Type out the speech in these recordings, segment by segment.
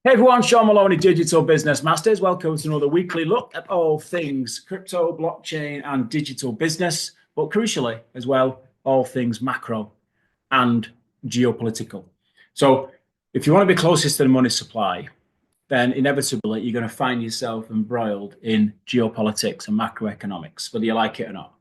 Hey everyone, Sean Maloney, Digital Business Masters. Welcome to another weekly look at all things crypto, blockchain, and digital business, but crucially as well, all things macro and geopolitical. So if you want to be closest to the money supply, then inevitably you're going to find yourself embroiled in geopolitics and macroeconomics, whether you like it or not.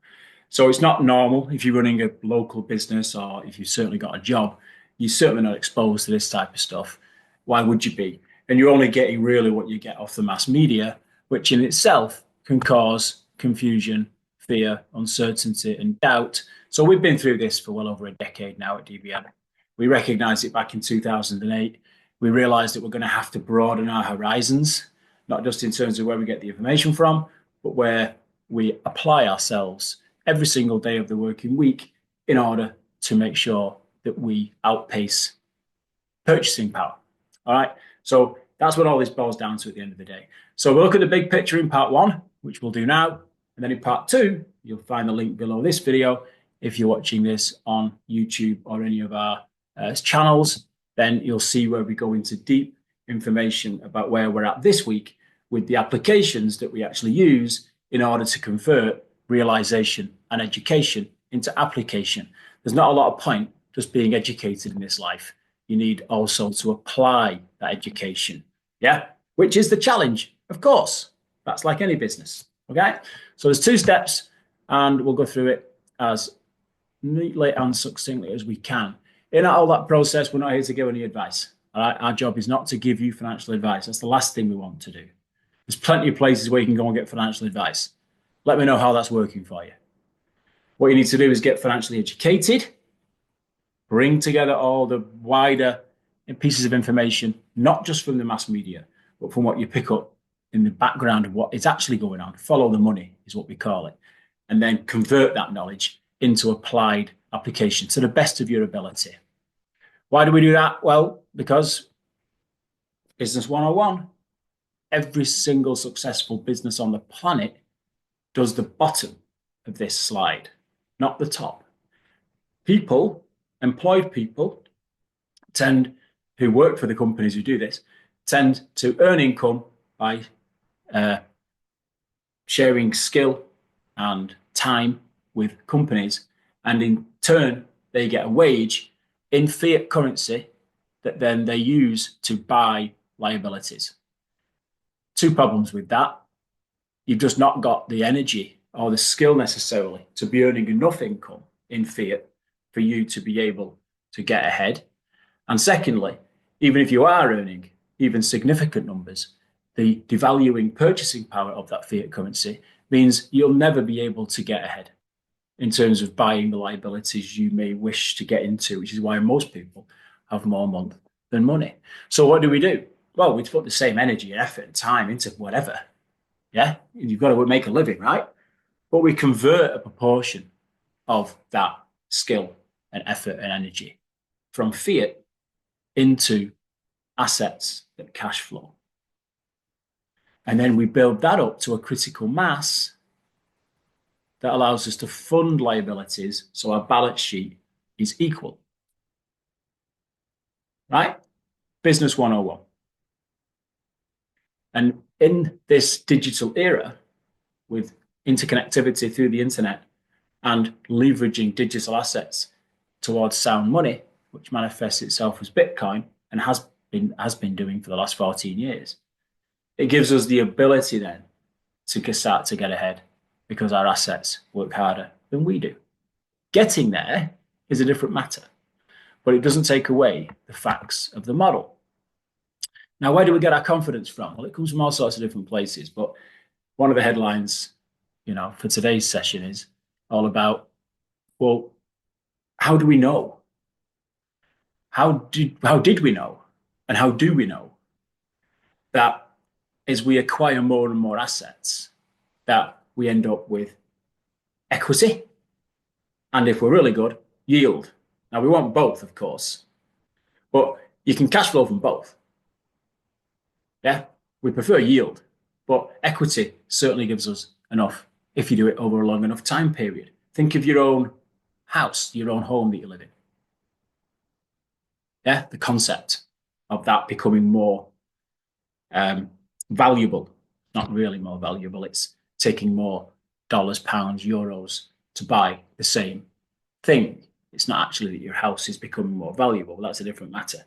So it's not normal if you're running a local business or if you've certainly got a job, you're certainly not exposed to this type of stuff. Why would you be? And you're only getting really what you get off the mass media, which in itself can cause confusion, fear, uncertainty, and doubt. So we've been through this for well over a decade now at DBM. We recognized it back in 2008. We realized that we're going to have to broaden our horizons, not just in terms of where we get the information from, but where we apply ourselves every single day of the working week in order to make sure that we outpace purchasing power. All right. So that's what all this boils down to at the end of the day. So we'll look at the big picture in part one, which we'll do now. And then in part two, you'll find the link below this video. If you're watching this on YouTube or any of our channels, then you'll see where we go into deep information about where we're at this week with the applications that we actually use in order to convert realization and education into application. There's not a lot of point just being educated in this life. You need also to apply that education, yeah? Which is the challenge, of course. That's like any business, okay? So there's two steps, and we'll go through it as neatly and succinctly as we can. In all that process, we're not here to give any advice, all right? Our job is not to give you financial advice. That's the last thing we want to do. There's plenty of places where you can go and get financial advice. Let me know how that's working for you. What you need to do is get financially educated, bring together all the wider pieces of information, not just from the mass media, but from what you pick up in the background of what is actually going on. Follow the money is what we call it. And then convert that knowledge into applied application to the best of your ability. Why do we do that? Well, because Business 101, every single successful business on the planet does the bottom of this slide, not the top. Employed people who work for the companies who do this tend to earn income by sharing skill and time with companies, and in turn they get a wage in fiat currency that then they use to buy liabilities. Two problems with that. You've just not got the energy or the skill necessarily to be earning enough income in fiat for you to be able to get ahead. And secondly, even if you are earning even significant numbers, the devaluing purchasing power of that fiat currency means you'll never be able to get ahead in terms of buying the liabilities you may wish to get into, which is why most people have more month than money. So what do? Well, we put the same energy and effort and time into whatever. Yeah, you've got to make a living, right? But we convert a proportion of that skill and effort and energy from fiat into assets that cash flow. And then we build that up to a critical mass that allows us to fund liabilities so our balance sheet is equal. Right? Business 101. And in this digital era, with interconnectivity through the internet and leveraging digital assets towards sound money, which manifests itself as Bitcoin and has been doing for the last 14 years, it gives us the ability then to start to get ahead because our assets work harder than we do. Getting there is a different matter, but it doesn't take away the facts of the model. Now, where do we get our confidence from? Well, it comes from all sorts of different places, but one of the headlines, for today's session is all about, well, how do we know? How did we know? And how do we know that as we acquire more and more assets, that we end up with equity, and if we're really good, yield. Now, we want both, of course, but you can cash flow from both. Yeah, we prefer yield, but equity certainly gives us enough if you do it over a long enough time period. Think of your own house, your own home that you live in. Yeah, the concept of that becoming more valuable. Not really more valuable. It's taking more dollars, pounds, euros to buy the same thing. It's not actually that your house is becoming more valuable. That's a different matter.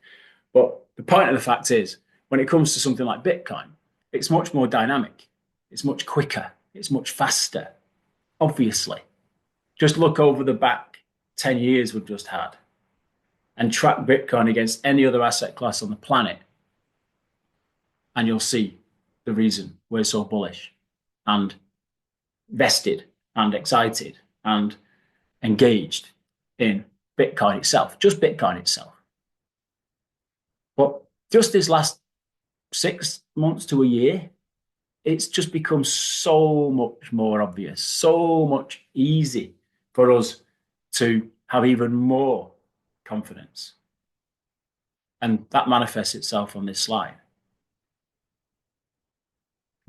But the point of the fact is, when it comes to something like Bitcoin, it's much more dynamic. It's much quicker. It's much faster. Obviously, just look over the back 10 years we've just had and track Bitcoin against any other asset class on the planet, and you'll see the reason we're so bullish and vested and excited and engaged in Bitcoin itself, just Bitcoin itself. But just this last 6 months to a year, it's just become so much more obvious, so much easy for us to have even more confidence. And that manifests itself on this slide.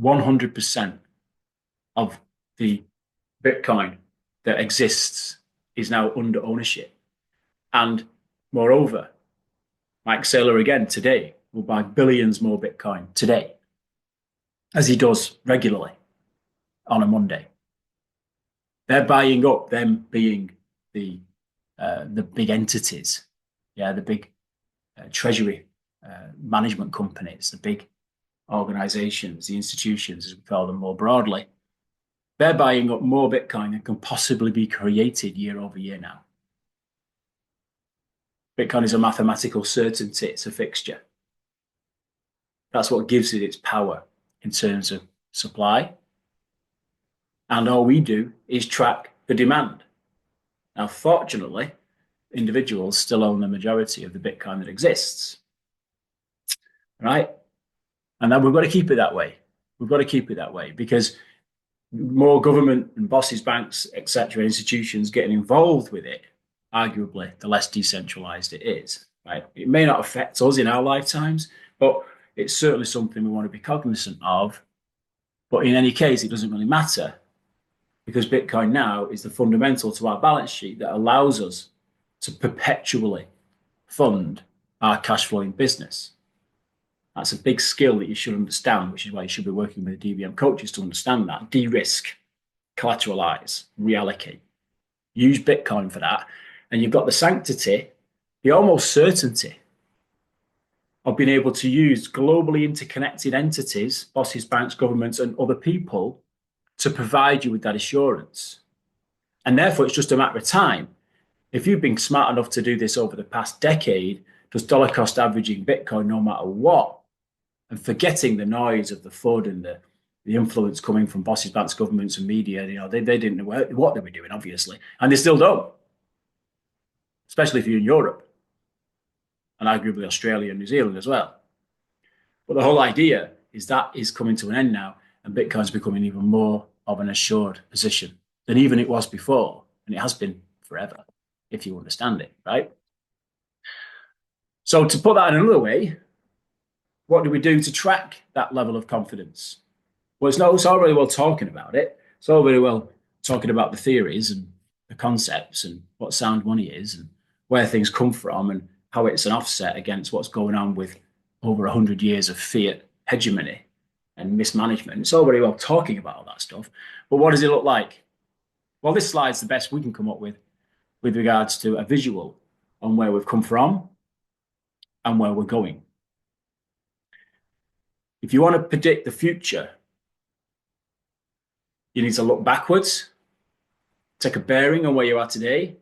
100% of the Bitcoin that exists is now under ownership. And moreover, Mike Saylor again today will buy billions more Bitcoin today, as he does regularly on a Monday. They're buying up, them being the big entities, the big treasury management companies, the big organizations, the institutions, as we call them more broadly. They're buying up more Bitcoin than can possibly be created year over year now. Bitcoin is a mathematical certainty. It's a fixture. That's what gives it its power in terms of supply. And all we do is track the demand. Now, fortunately, individuals still own the majority of the Bitcoin that exists. Right? And then we've got to keep it that way. We've got to keep it that way because more government and bosses, banks, etc., institutions getting involved with it, arguably, the less decentralized it is. Right? It may not affect us in our lifetimes, but it's certainly something we want to be cognizant of. But in any case, it doesn't really matter because Bitcoin now is the fundamental to our balance sheet that allows us to perpetually fund our cash flowing business. That's a big skill that you should understand, which is why you should be working with DBM coaches to understand that. De-risk, collateralize, reallocate. Use Bitcoin for that. And you've got the sanctity, the almost certainty of being able to use globally interconnected entities, bosses, banks, governments, and other people to provide you with that assurance. And therefore, it's just a matter of time. If you've been smart enough to do this over the past decade, just dollar cost averaging Bitcoin no matter what, and forgetting the noise of the FUD and the influence coming from bosses, banks, governments, and media, they didn't know what they were doing, obviously, and they still don't, especially if you're in Europe and arguably Australia and New Zealand as well. But the whole idea is that is coming to an end now, and Bitcoin's becoming even more of an assured position than even it was before, and it has been forever, if you understand it, right? So to put that in another way, what do we do to track that level of confidence? Well, it's all really well talking about it. It's all very well talking about the theories and the concepts and what sound money is and where things come from and how it's an offset against what's going on with over 100 years of fiat hegemony and mismanagement. It's all very well talking about all that stuff. But what does it look like? Well, this slide's the best we can come up with regards to a visual on where we've come from and where we're going. If you want to predict the future, you need to look backwards, take a bearing on where you are today,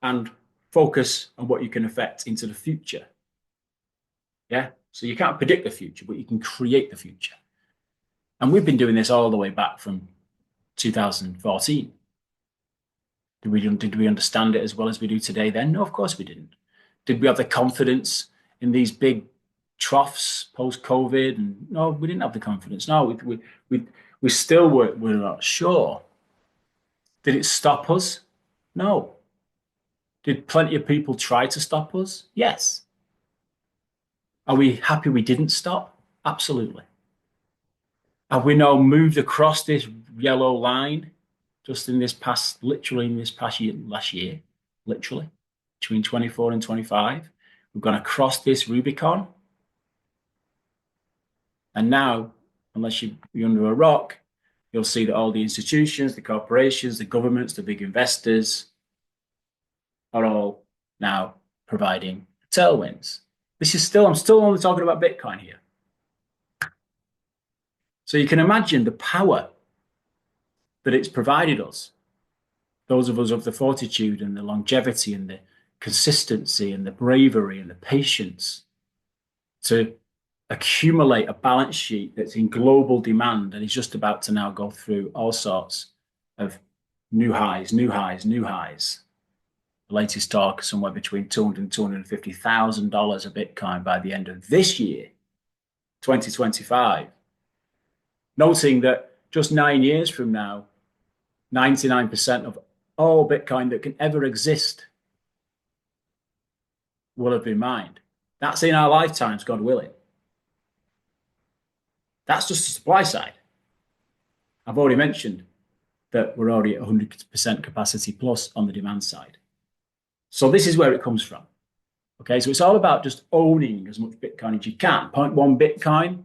and focus on what you can affect into the future. Yeah? So you can't predict the future, but you can create the future. And we've been doing this all the way back from 2014. Did we understand it as well as we do today then? No, of course we didn't. Did we have the confidence in these big troughs post-COVID? And no, we didn't have the confidence. No, we still were not sure. Did it stop us? No. Did plenty of people try to stop us? Yes. Are we happy we didn't stop? Absolutely. Have we now moved across this yellow line just in this past, literally in this past year, last year, literally, between 24 and 25? We've gone across this Rubicon. And now, unless you're under a rock, you'll see that all the institutions, the corporations, the governments, the big investors are all now providing tailwinds. I'm still only talking about Bitcoin here. So you can imagine the power that it's provided us, those of us of the fortitude and the longevity and the consistency and the bravery and the patience to accumulate a balance sheet that's in global demand and is just about to now go through all sorts of new highs, new highs, new highs. The latest talk somewhere between $200,000 and $250,000 a Bitcoin by the end of this year, 2025. Noting that just 9 years from now, 99% of all Bitcoin that can ever exist will have been mined. That's in our lifetimes, God willing. That's just the supply side. I've already mentioned that we're already at 100% capacity plus on the demand side. So this is where it comes from. Okay, so it's all about just owning as much Bitcoin as you can. 0.1 Bitcoin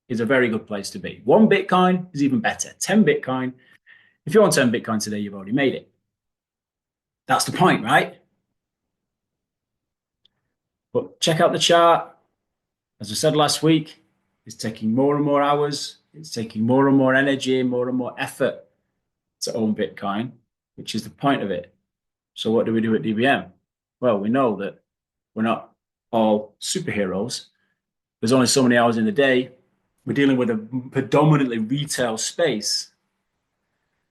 is a very good place to be. 1 Bitcoin is even better. 10 Bitcoin. If you want 10 Bitcoin today, you've already made it. That's the point, right? But check out the chart. As I said last week, it's taking more and more hours. It's taking more and more energy, more and more effort to own Bitcoin, which is the point of it. So what do we do at DBM? Well, we know that we're not all superheroes. There's only so many hours in the day. We're dealing with a predominantly retail space.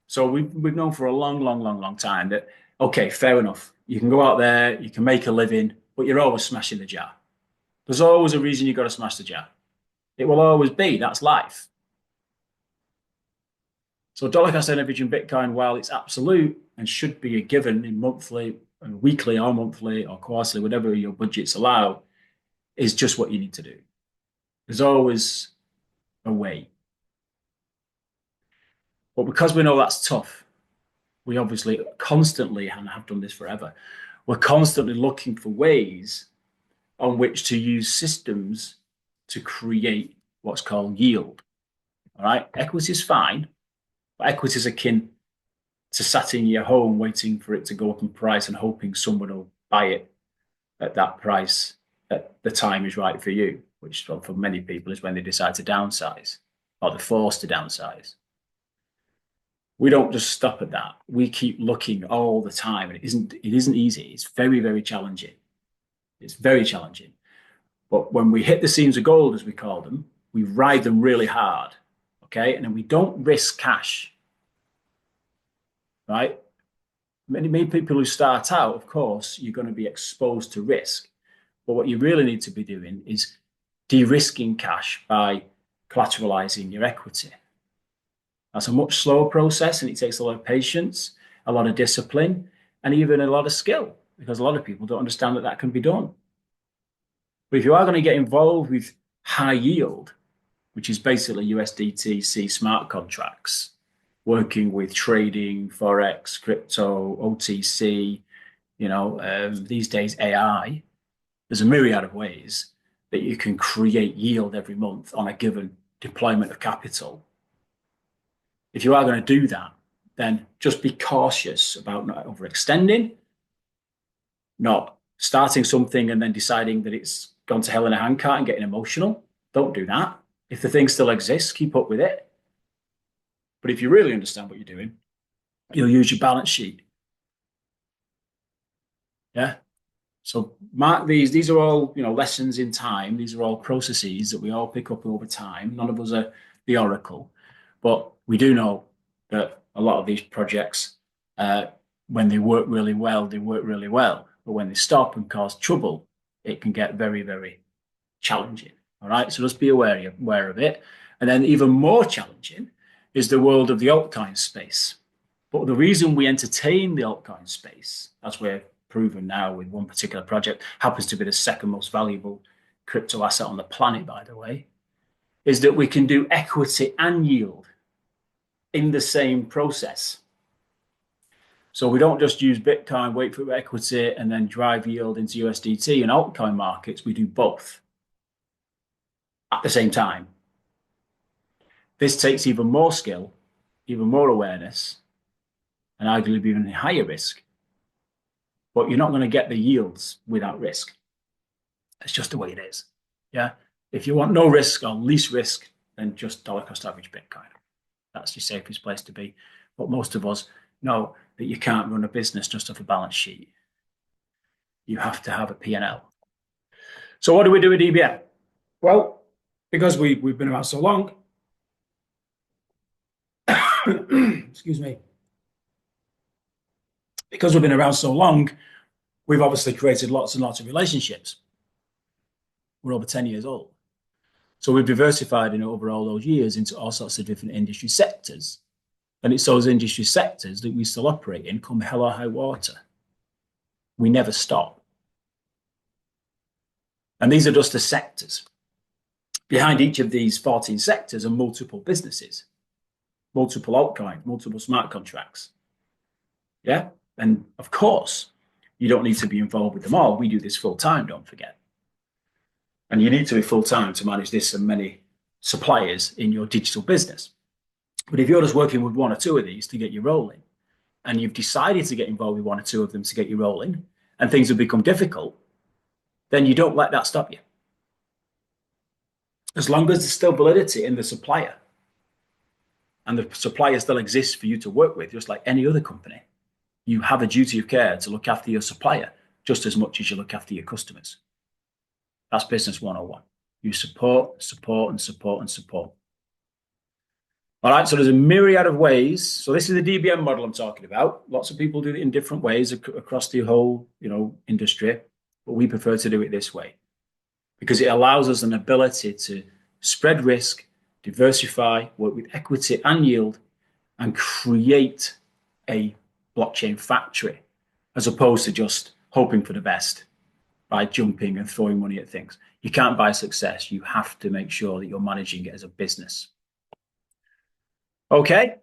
So we've known for a long time that, okay, fair enough. You can go out there, you can make a living, but you're always smashing the jar. There's always a reason you've got to smash the jar. It will always be. That's life. So dollar cost average in Bitcoin, while it's absolute and should be a given in monthly, weekly or monthly or quarterly, whatever your budgets allow, is just what you need to do. There's always a way. But because we know that's tough, we obviously constantly, and have done this forever, we're constantly looking for ways on which to use systems to create what's called yield. All right, equity is fine, but equity is akin to sat in your home waiting for it to go up in price and hoping someone will buy it at that price at the time is right for you, which for many people is when they decide to downsize or they're forced to downsize. We don't just stop at that. We keep looking all the time, and it isn't easy. It's very challenging. It's very challenging. But when we hit the seams of gold, as we call them, we ride them really hard, okay? And then we don't risk cash, right? Many people who start out, of course, you're going to be exposed to risk. But what you really need to be doing is de-risking cash by collateralizing your equity. That's a much slower process, and it takes a lot of patience, a lot of discipline, and even a lot of skill, because a lot of people don't understand that that can be done. But if you are going to get involved with high yield, which is basically USDTC smart contracts, working with trading, Forex, crypto, OTC, these days AI, there's a myriad of ways that you can create yield every month on a given deployment of capital. If you are going to do that, then just be cautious about not overextending, not starting something and then deciding that it's gone to hell in a handcart and getting emotional. Don't do that. If the thing still exists, keep up with it. But if you really understand what you're doing, you'll use your balance sheet. Yeah. So mark these. These are all, lessons in time. These are all processes that we all pick up over time. None of us are the oracle. But we do know that a lot of these projects, when they work really well, they work really well. But when they stop and cause trouble, it can get very challenging. All right, so just be aware of it. And then even more challenging is the world of the altcoin space. But the reason we entertain the altcoin space, as we're proven now with one particular project, happens to be the second most valuable crypto asset on the planet, by the way, is that we can do equity and yield in the same process. So we don't just use Bitcoin, wait for equity, and then drive yield into USDT and altcoin markets. We do both at the same time. This takes even more skill, even more awareness, and arguably even higher risk. But you're not going to get the yields without risk. It's just the way it is. Yeah. If you want no risk or least risk, then just dollar cost average Bitcoin. That's your safest place to be. But most of us know that you can't run a business just off a balance sheet. You have to have a P&L. So what do we do with DBM? Well, because we've been around so long, excuse me, because we've been around so long, we've obviously created lots and lots of relationships. We're over 10 years old. So we've diversified over all those years into all sorts of different industry sectors. And it's those industry sectors that we still operate in come hell or high water. We never stop. And these are just the sectors. Behind each of these 14 sectors are multiple businesses, multiple altcoins, multiple smart contracts. Yeah. And of course, you don't need to be involved with them all. We do this full time, don't forget. And you need to be full time to manage this and many suppliers in your digital business. But if you're just working with one or two of these to get you rolling, and you've decided to get involved with one or two of them to get you rolling, and things have become difficult, then you don't let that stop you. As long as there's still validity in the supplier, and the supplier still exists for you to work with, just like any other company, you have a duty of care to look after your supplier just as much as you look after your customers. That's business 101. You support, support, and support, and support. All right, so there's a myriad of ways. So this is the DBM model I'm talking about. Lots of people do it in different ways across the whole, industry, but we prefer to do it this way because it allows us an ability to spread risk, diversify, work with equity and yield, and create a blockchain factory, as opposed to just hoping for the best by jumping and throwing money at things. You can't buy success. You have to make sure that you're managing it as a business. Okay.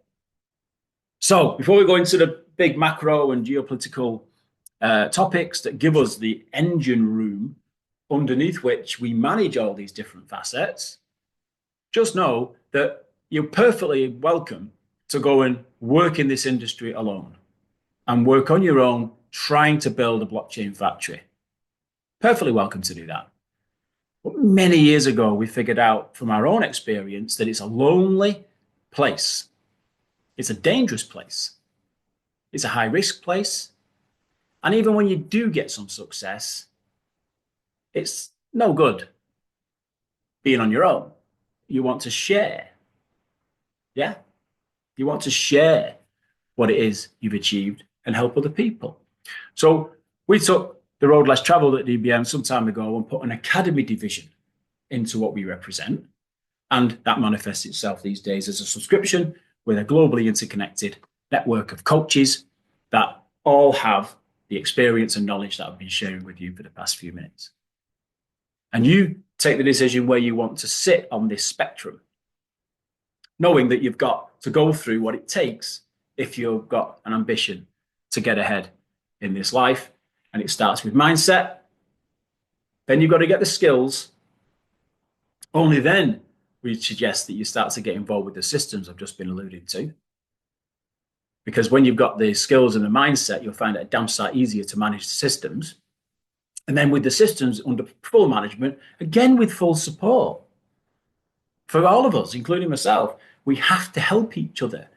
So before we go into the big macro and geopolitical topics that give us the engine room underneath which we manage all these different facets, just know that you're perfectly welcome to go and work in this industry alone and work on your own, trying to build a blockchain factory. Perfectly welcome to do that. But many years ago, we figured out from our own experience that it's a lonely place. It's a dangerous place. It's a high-risk place. And even when you do get some success, it's no good being on your own. You want to share. Yeah? You want to share what it is you've achieved and help other people. So we took the road less traveled at DBM some time ago and put an academy division into what we represent. And that manifests itself these days as a subscription with a globally interconnected network of coaches that all have the experience and knowledge that I've been sharing with you for the past few minutes. And you take the decision where you want to sit on this spectrum, knowing that you've got to go through what it takes if you've got an ambition to get ahead in this life. And it starts with mindset. Then you've got to get the skills. Only then we suggest that you start to get involved with the systems I've just been alluding to. Because when you've got the skills and the mindset, you'll find it a damn sight easier to manage the systems. And then with the systems under full management, again with full support. For all of us, including myself, we have to help each other.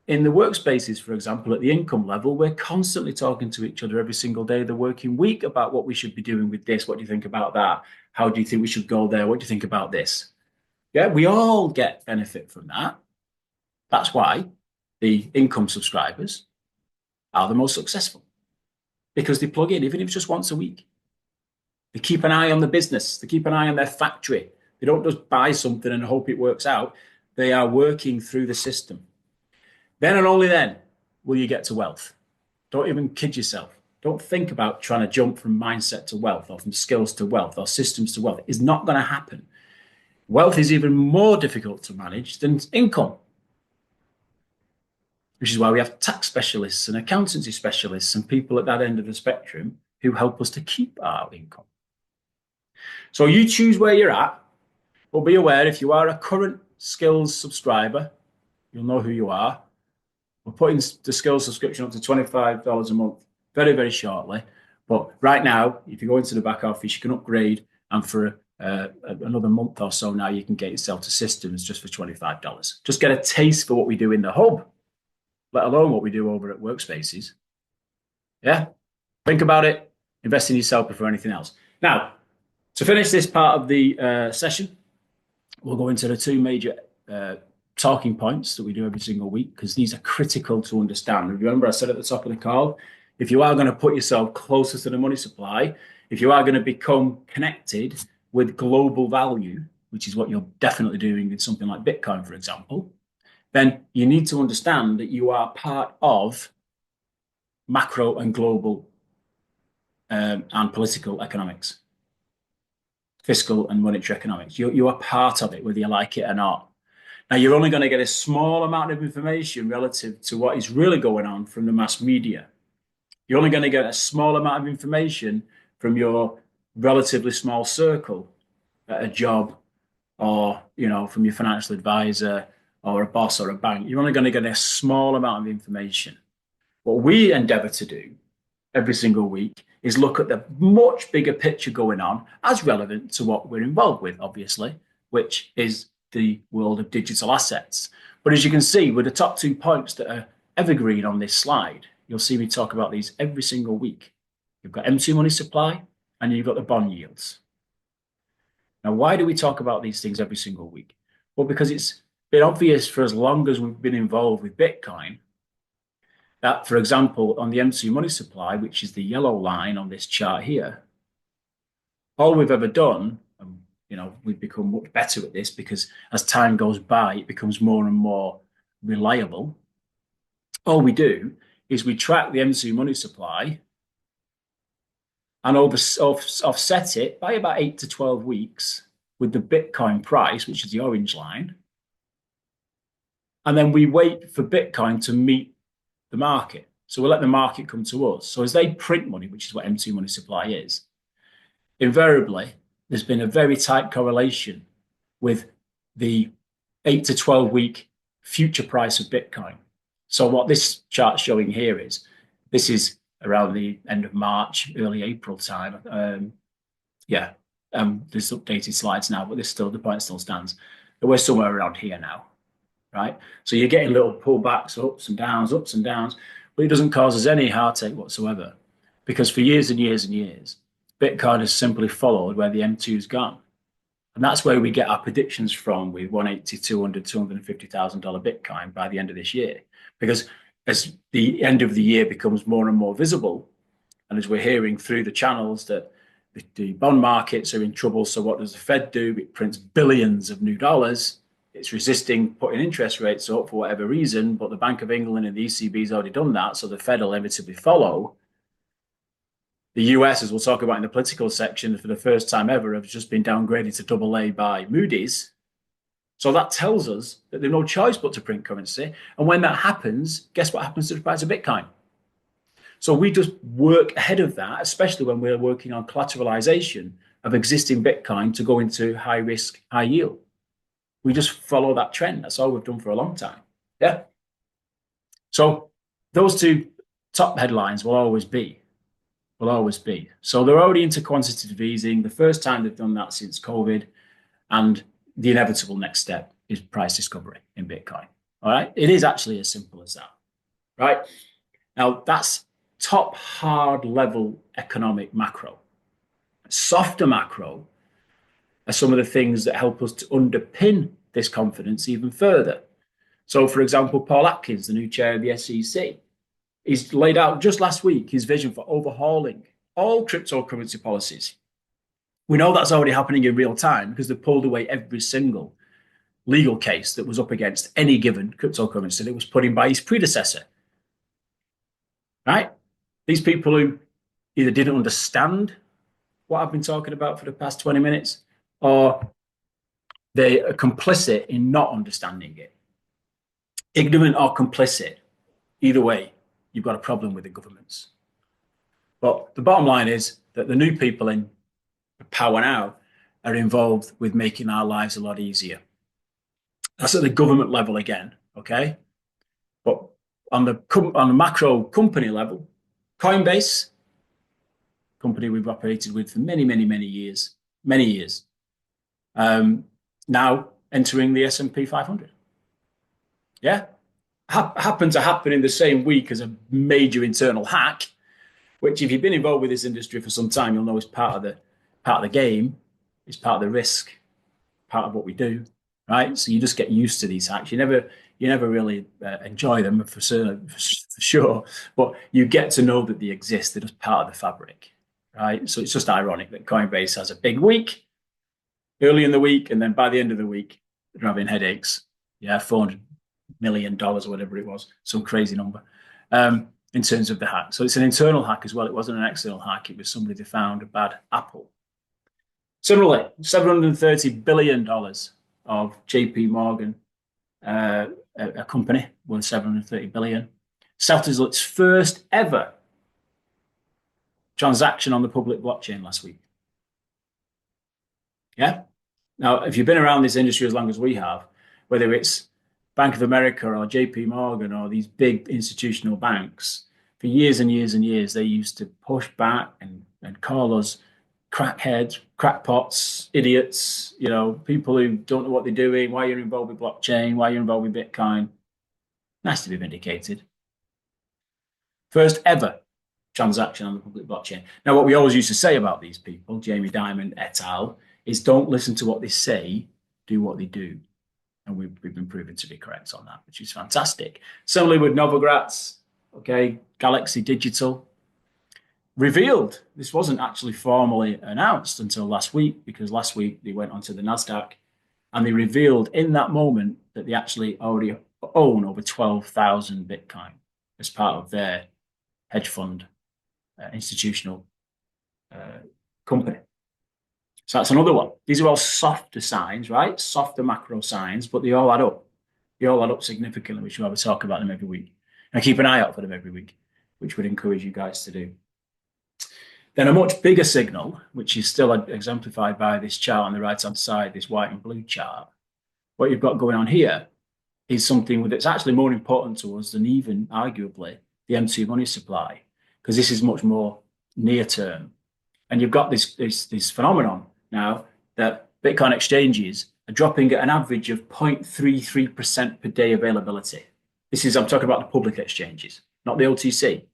In the workspaces, for example, at the income level, we're constantly talking to each other every single day of the working week about what we should be doing with this. What do you think about that? How do you think we should go there? What do you think about this? Yeah, we all get benefit from that. That's why the income subscribers are the most successful, because they plug in, even if it's just once a week. They keep an eye on the business. They keep an eye on their factory. They don't just buy something and hope it works out. They are working through the system. Then and only then will you get to wealth. Don't even kid yourself. Don't think about trying to jump from mindset to wealth or from skills to wealth or systems to wealth. It's not going to happen. Wealth is even more difficult to manage than income, which is why we have tax specialists and accountancy specialists and people at that end of the spectrum who help us to keep our income. So you choose where you're at, but be aware if you are a current skills subscriber, you'll know who you are. We're putting the skills subscription up to $25 a month very, very shortly. But right now, if you go into the back office, you can upgrade, and for another month or so now, you can get yourself to systems just for $25. Just get a taste for what we do in the hub, let alone what we do over at Workspaces. Yeah, think about it. Invest in yourself before anything else. Now, to finish this part of the session, we'll go into the two major talking points that we do every single week, because these are critical to understand. Remember, I said at the top of the call, if you are going to put yourself closer to the money supply, if you are going to become connected with global value, which is what you're definitely doing in something like Bitcoin, for example, then you need to understand that you are part of macro and global and political economics, fiscal and monetary economics. You are part of it, whether you like it or not. Now, you're only going to get a small amount of information relative to what is really going on from the mass media. You're only going to get a small amount of information from your relatively small circle at a job, or, you know, from your financial advisor or a boss or a bank. You're only going to get a small amount of information. What we endeavor to do every single week is look at the much bigger picture going on, as relevant to what we're involved with, obviously, which is the world of digital assets. But as you can see, with the top 2 points that are evergreen on this slide, you'll see me talk about these every single week. You've got M2 money supply and you've got the bond yields. Now, why do we talk about these things every single week? Well, because it's been obvious for as long as we've been involved with Bitcoin that, for example, on the M2 money supply, which is the yellow line on this chart here, all we've ever done, you know, we've become much better at this because as time goes by, it becomes more and more reliable. All we do is we track the M2 money supply and offset it by about 8 to 12 weeks with the Bitcoin price, which is the orange line. And then we wait for Bitcoin to meet the market. So we'll let the market come to us. So as they print money, which is what M2 money supply is, invariably, there's been a very tight correlation with the 8 to 12 week future price of Bitcoin. So what this chart's showing here is, this is around the end of March, early April time. There's updated slides now, but the point still stands. We're somewhere around here now, right? So you're getting little pullbacks, ups and downs, but it doesn't cause us any heartache whatsoever, because for years and years and years, Bitcoin has simply followed where the M2's gone. And that's where we get our predictions from with 180, 200, $250,000 Bitcoin by the end of this year. Because as the end of the year becomes more and more visible, and as we're hearing through the channels that the bond markets are in trouble, so what does the Fed do? It prints billions of new dollars. It's resisting putting interest rates up for whatever reason, but the Bank of England and the ECB has already done that, so the Fed will inevitably follow. The US, as we'll talk about in the political section, for the first time ever, have just been downgraded to AA by Moody's. So that tells us that there's no choice but to print currency. And when that happens, guess what happens to the price of Bitcoin? So we just work ahead of that, especially when we're working on collateralization of existing Bitcoin to go into high risk, high yield. We just follow that trend. That's all we've done for a long time. Yeah. So those two top headlines will always be. So they're already into quantitative easing, the first time they've done that since COVID, and the inevitable next step is price discovery in Bitcoin. All right. It is actually as simple as that. Right. Now, that's top hard level economic macro. Softer macro are some of the things that help us to underpin this confidence even further. So, for example, Paul Atkins, the new chair of the SEC, he's laid out just last week his vision for overhauling all cryptocurrency policies. We know that's already happening in real time because they pulled away every single legal case that was up against any given cryptocurrency that was put in by his predecessor. Right? These people who either didn't understand what I've been talking about for the past 20 minutes, or they are complicit in not understanding it. Ignorant or complicit, either way, you've got a problem with the governments. But the bottom line is that the new people in power now are involved with making our lives a lot easier. That's at the government level again, okay? But on the macro company level, Coinbase, company we've operated with for many, many, many years, now entering the S&P 500. Yeah, happened to happen in the same week as a major internal hack, which, if you've been involved with this industry for some time, you'll know is part of the game, is part of the risk, part of what we do, right? So you just get used to these hacks. You never really enjoy them for sure, but you get to know that they exist. They're just part of the fabric, right? So it's just ironic that Coinbase has a big week early in the week, and then by the end of the week, they're having headaches. Yeah, $400 million or whatever it was, some crazy number. In terms of the hack. So it's an internal hack as well. It wasn't an external hack. It was somebody that found a bad apple. Similarly, $730 billion of JP Morgan, a company worth $730 billion, settled its first ever transaction on the public blockchain last week. Yeah. Now, if you've been around this industry as long as we have, whether it's Bank of America or JP Morgan or these big institutional banks, for years and years and years, they used to push back and call us crackheads, crackpots, idiots, people who don't know what they're doing, why you're involved with blockchain, why you're involved with Bitcoin. Nice to be vindicated. First ever transaction on the public blockchain. Now, what we always used to say about these people, Jamie Dimon et al., is don't listen to what they say, do what they do. And we've been proven to be correct on that, which is fantastic. Similarly with Novogratz, okay, Galaxy Digital revealed, this wasn't actually formally announced until last week, because last week they went onto the NASDAQ and they revealed in that moment that they actually already own over 12,000 Bitcoin as part of their hedge fund institutional company. So that's another one. These are all softer signs, right? Softer macro signs, but they all add up. They all add up significantly, which we'll have a talk about them every week. And keep an eye out for them every week, which would encourage you guys to do. Then a much bigger signal, which is still exemplified by this chart on the right-hand side, this white and blue chart. What you've got going on here is something that's actually more important to us than even, arguably, the M2 money supply, because this is much more near-term. And you've got this phenomenon now that Bitcoin exchanges are dropping at an average of 0.33% per day availability. I'm talking about the public exchanges, not the OTC,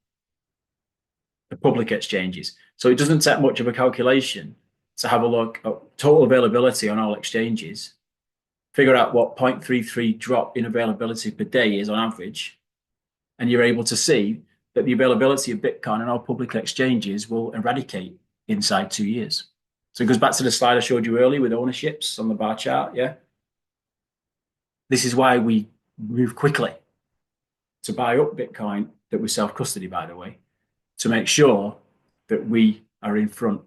the public exchanges. So it doesn't take much of a calculation to have a look at total availability on all exchanges, figure out what 0.33 drop in availability per day is on average, and you're able to see that the availability of Bitcoin on all public exchanges will eradicate inside 2 years. So it goes back to the slide I showed you earlier with ownerships on the bar chart, yeah? This is why we move quickly to buy up Bitcoin that we self-custody, by the way, to make sure that we are in front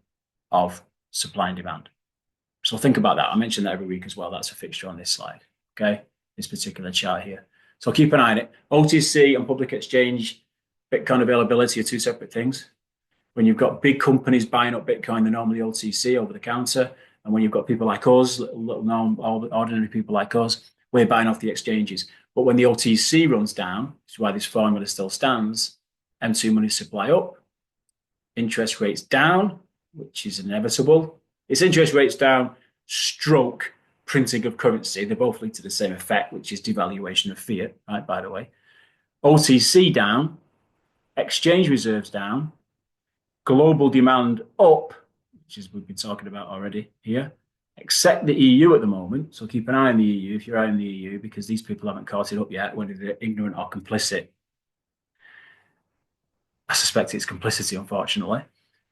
of supply and demand. So think about that. I mention that every week as well. That's a fixture on this slide, okay? This particular chart here. So keep an eye on it. OTC and public exchange Bitcoin availability are two separate things. When you've got big companies buying up Bitcoin, they're normally OTC, over the counter. And when you've got people like us, little known, ordinary people like us, we're buying off the exchanges. But when the OTC runs down, which is why this formula still stands, M2 money supply up, interest rates down, which is inevitable. It's interest rates down, stroke printing of currency. They both lead to the same effect, which is devaluation of fiat, right, by the way. OTC down, exchange reserves down, global demand up, which is we've been talking about already here, except the EU at the moment. So keep an eye on the EU if you're out in the EU, because these people haven't caught it up yet, whether they're ignorant or complicit. I suspect it's complicity, unfortunately.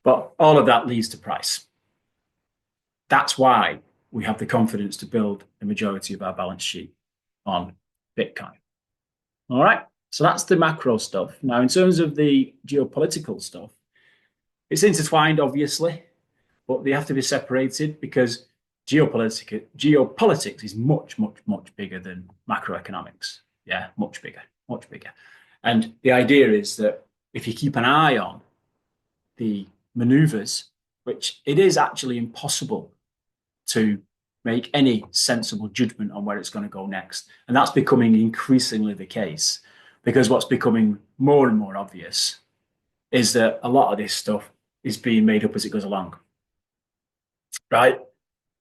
But all of that leads to price. That's why we have the confidence to build the majority of our balance sheet on Bitcoin. All right. So that's the macro stuff. Now, in terms of the geopolitical stuff, it's intertwined, obviously, but they have to be separated because geopolitics is much, much, much bigger than macroeconomics. Yeah, much bigger, much bigger. And the idea is that if you keep an eye on the maneuvers, which it is actually impossible to make any sensible judgment on where it's going to go next. And that's becoming increasingly the case, because what's becoming more and more obvious is that a lot of this stuff is being made up as it goes along. Right?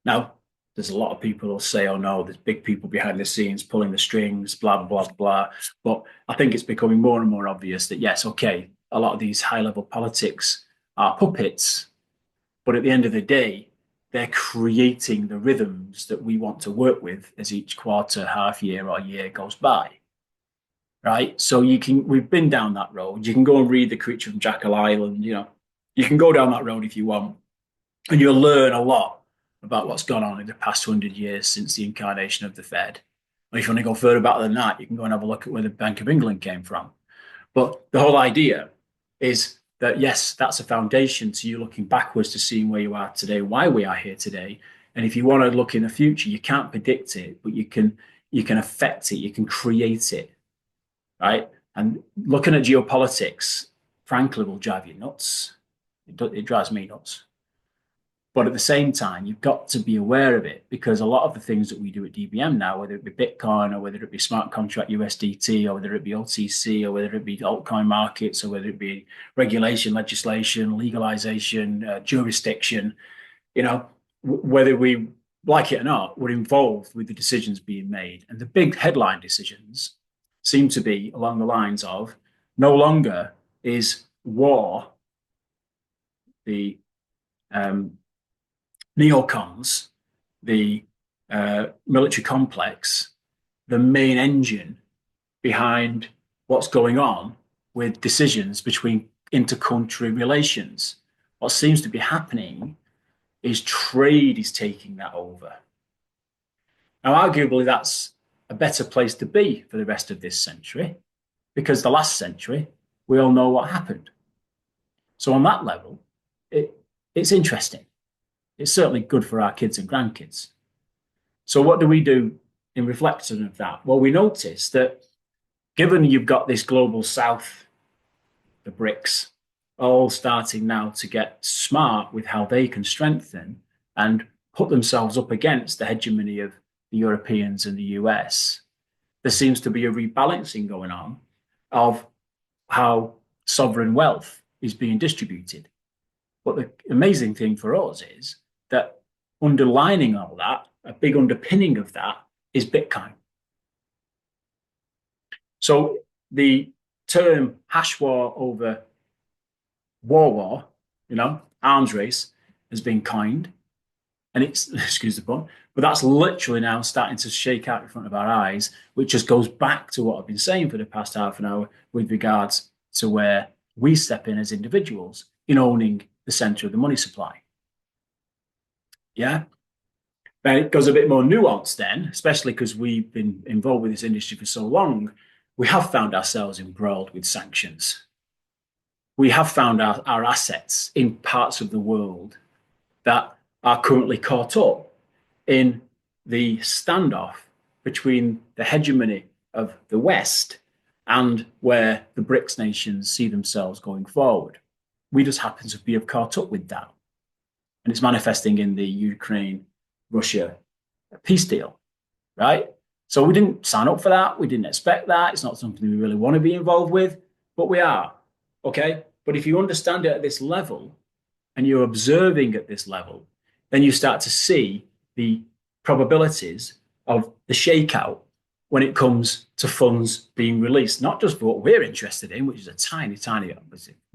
Now, there's a lot of people who'll say, oh no, there's big people behind the scenes pulling the strings, blah, blah, blah, blah. But I think it's becoming more and more obvious that, yes, okay, a lot of these high-level politics are puppets, but at the end of the day, they're creating the rhythms that we want to work with as each quarter, half year, or year goes by. Right? So we've been down that road. You can go and read The Creature from Jekyll Island, you can go down that road if you want, and you'll learn a lot about what's gone on in the past 100 years since the incarnation of the Fed. Or if you want to go further back than that, you can go and have a look at where the Bank of England came from. But the whole idea is that, yes, that's a foundation to you looking backwards to seeing where you are today, why we are here today. And if you want to look in the future, you can't predict it, but you can affect it, you can create it, right? And looking at geopolitics, frankly, will drive you nuts. It drives me nuts. But at the same time, you've got to be aware of it, because a lot of the things that we do at DBM now, whether it be Bitcoin or whether it be smart contract USDT or whether it be OTC or whether it be altcoin markets or whether it be regulation, legislation, legalization, jurisdiction, whether we like it or not, we're involved with the decisions being made. And the big headline decisions seem to be along the lines of no longer is war the neocons, the military complex, the main engine behind what's going on with decisions between inter-country relations. What seems to be happening is trade is taking that over. Now, arguably, that's a better place to be for the rest of this century, because the last century, we all know what happened. So on that level, it's interesting. It's certainly good for our kids and grandkids. So what do we do in reflection of that? Well, we notice that given you've got this global south, the BRICS, all starting now to get smart with how they can strengthen and put themselves up against the hegemony of the Europeans and the US, there seems to be a rebalancing going on of how sovereign wealth is being distributed. But the amazing thing for us is that underlining all that, a big underpinning of that, is Bitcoin. So the term hash war over war, arms race, has been coined. And it's, excuse the pun, but that's literally now starting to shake out in front of our eyes, which just goes back to what I've been saying for the past half an hour with regards to where we step in as individuals in owning the center of the money supply. Yeah. But it goes a bit more nuanced then, especially because we've been involved with this industry for so long. We have found ourselves embroiled with sanctions. We have found our assets in parts of the world that are currently caught up in the standoff between the hegemony of the West and where the BRICS nations see themselves going forward. We just happen to be caught up with that. And it's manifesting in the Ukraine-Russia peace deal, right? So we didn't sign up for that. We didn't expect that. It's not something we really want to be involved with, but we are, okay? But if you understand it at this level and you're observing at this level, then you start to see the probabilities of the shakeout when it comes to funds being released, not just for what we're interested in, which is a tiny,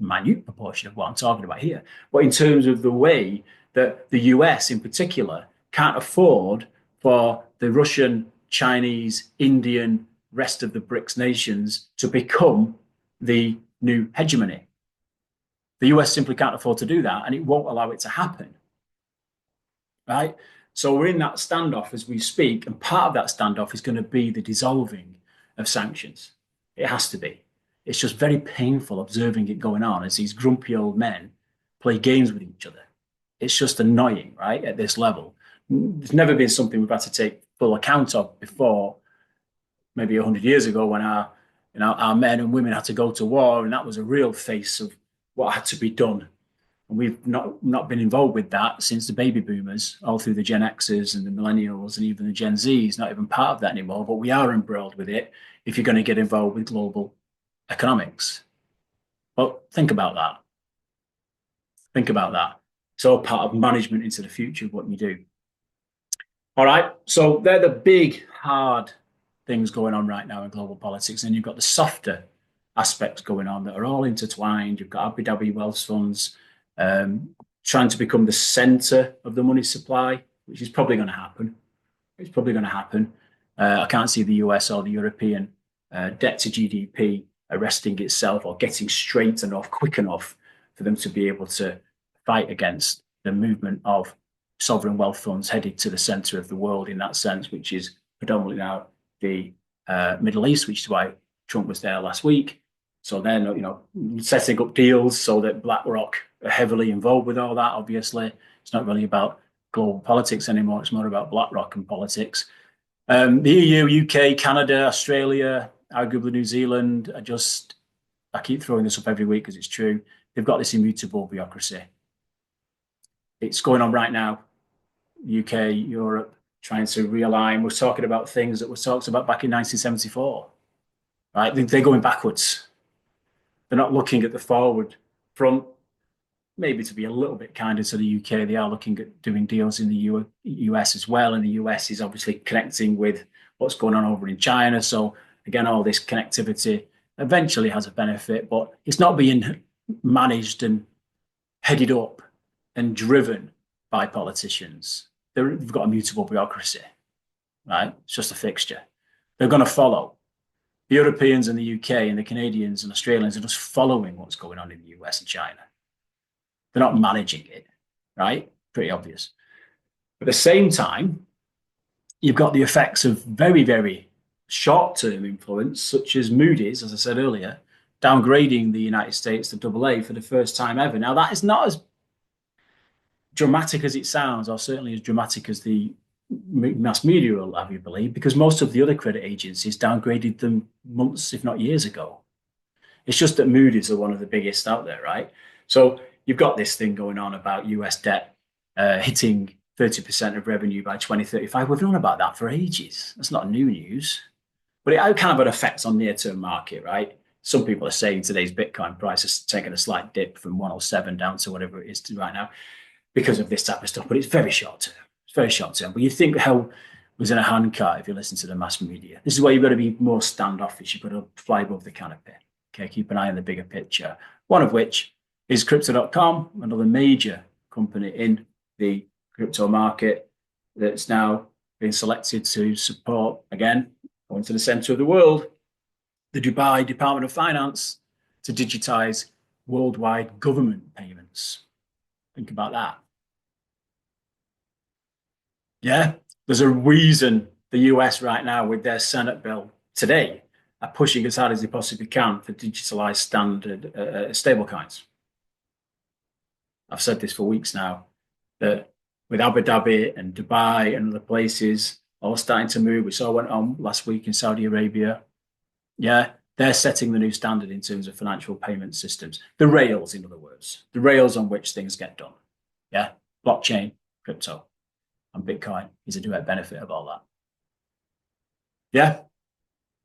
minute proportion of what I'm talking about here, but in terms of the way that the US in particular can't afford for the Russian, Chinese, Indian, rest of the BRICS nations to become the new hegemony. The US simply can't afford to do that, and it won't allow it to happen. Right? So we're in that standoff as we speak, and part of that standoff is going to be the dissolving of sanctions. It has to be. It's just very painful observing it going on as these grumpy old men play games with each other. It's just annoying, right, at this level. It's never been something we've had to take full account of before, maybe 100 years ago when our men and women had to go to war, and that was a real face of what had to be done. And we've not been involved with that since the baby boomers, all through the Gen Xers and the millennials and even the Gen Zs, not even part of that anymore. But we are embroiled with it if you're going to get involved with global economics. But think about that. Think about that. It's all part of management into the future of what you do. All right. So they're the big, hard things going on right now in global politics. And you've got the softer aspects going on that are all intertwined. You've got Abu Dhabi wealth funds trying to become the center of the money supply, which is probably going to happen. It's probably going to happen. I can't see the US or the European debt to GDP arresting itself or getting straight enough, quick enough for them to be able to fight against the movement of sovereign wealth funds headed to the center of the world in that sense, which is predominantly now the Middle East, which is why Trump was there last week. So they're setting up deals so that BlackRock are heavily involved with all that. Obviously, it's not really about global politics anymore. It's more about BlackRock and politics. The EU, UK, Canada, Australia, arguably New Zealand, I keep throwing this up every week because it's true. They've got this immutable bureaucracy. It's going on right now. UK, Europe, trying to realign. We're talking about things that were talked about back in 1974, right? They're going backwards. They're not looking at the forward front. Maybe to be a little bit kinder to the UK, they are looking at doing deals in the US as well. And the US is obviously connecting with what's going on over in China. So again, all this connectivity eventually has a benefit, but it's not being managed and headed up and driven by politicians. They've got a mutable bureaucracy, right? It's just a fixture. They're going to follow. The Europeans and the UK and the Canadians and Australians are just following what's going on in the US and China. They're not managing it, right? Pretty obvious. But at the same time, you've got the effects of very, very short-term influence, such as Moody's, as I said earlier, downgrading the United States to AA for the first time ever. Now, that is not as dramatic as it sounds, or certainly as dramatic as the mass media will have you believe, because most of the other credit agencies downgraded them months, if not years ago. It's just that Moody's are one of the biggest out there, right? So you've got this thing going on about US debt hitting 30% of revenue by 2035. We've known about that for ages. That's not new news. But it kind of an effect on near-term market, right? Some people are saying today's Bitcoin price has taken a slight dip from 107 down to whatever it is right now because of this type of stuff. But it's very short term. It's very short term. But you think hell was in a handcart if you listen to the mass media. This is why you've got to be more standoffish. You've got to fly above the canopy. Okay, keep an eye on the bigger picture. One of which is Crypto.com, another major company in the crypto market that's now been selected to support, again, going to the center of the world, the Dubai Department of Finance to digitize worldwide government payments. Think about that. Yeah, there's a reason the US right now with their Senate bill today are pushing as hard as they possibly can for digitalized standard stablecoins. I've said this for weeks now, that with Abu Dhabi and Dubai and other places all starting to move, we saw went on last week in Saudi Arabia. Yeah, they're setting the new standard in terms of financial payment systems. The rails, in other words, the rails on which things get done. Yeah, blockchain, crypto, and Bitcoin is a direct benefit of all that. Yeah.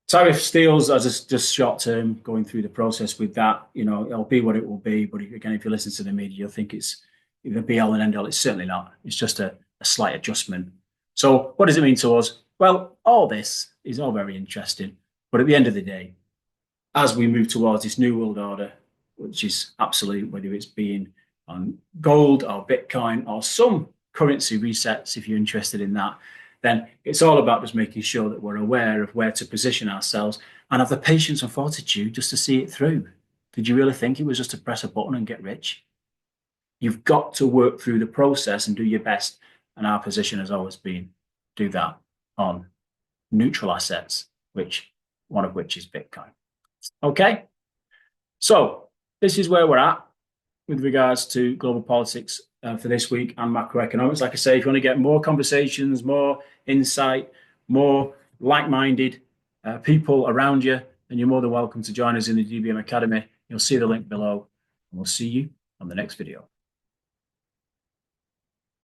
Tariff deals are just short term, going through the process with that. You know, it'll be what it will be. But again, if you listen to the media, you'll think it's the be all and end all. It's certainly not. It's just a slight adjustment. So what does it mean to us? Well, all this is all very interesting. But at the end of the day, as we move towards this new world order, which is absolute, whether it's being on gold or Bitcoin or some currency resets, if you're interested in that, then it's all about just making sure that we're aware of where to position ourselves and have the patience and fortitude just to see it through. Did you really think it was just to press a button and get rich? You've got to work through the process and do your best. And our position has always been do that on neutral assets, one of which is Bitcoin. Okay. So this is where we're at with regards to global politics for this week and macroeconomics. Like I say, if you want to get more conversations, more insight, more like-minded people around you, then you're more than welcome to join us in the DBM Academy. You'll see the link below, and we'll see you on the next video.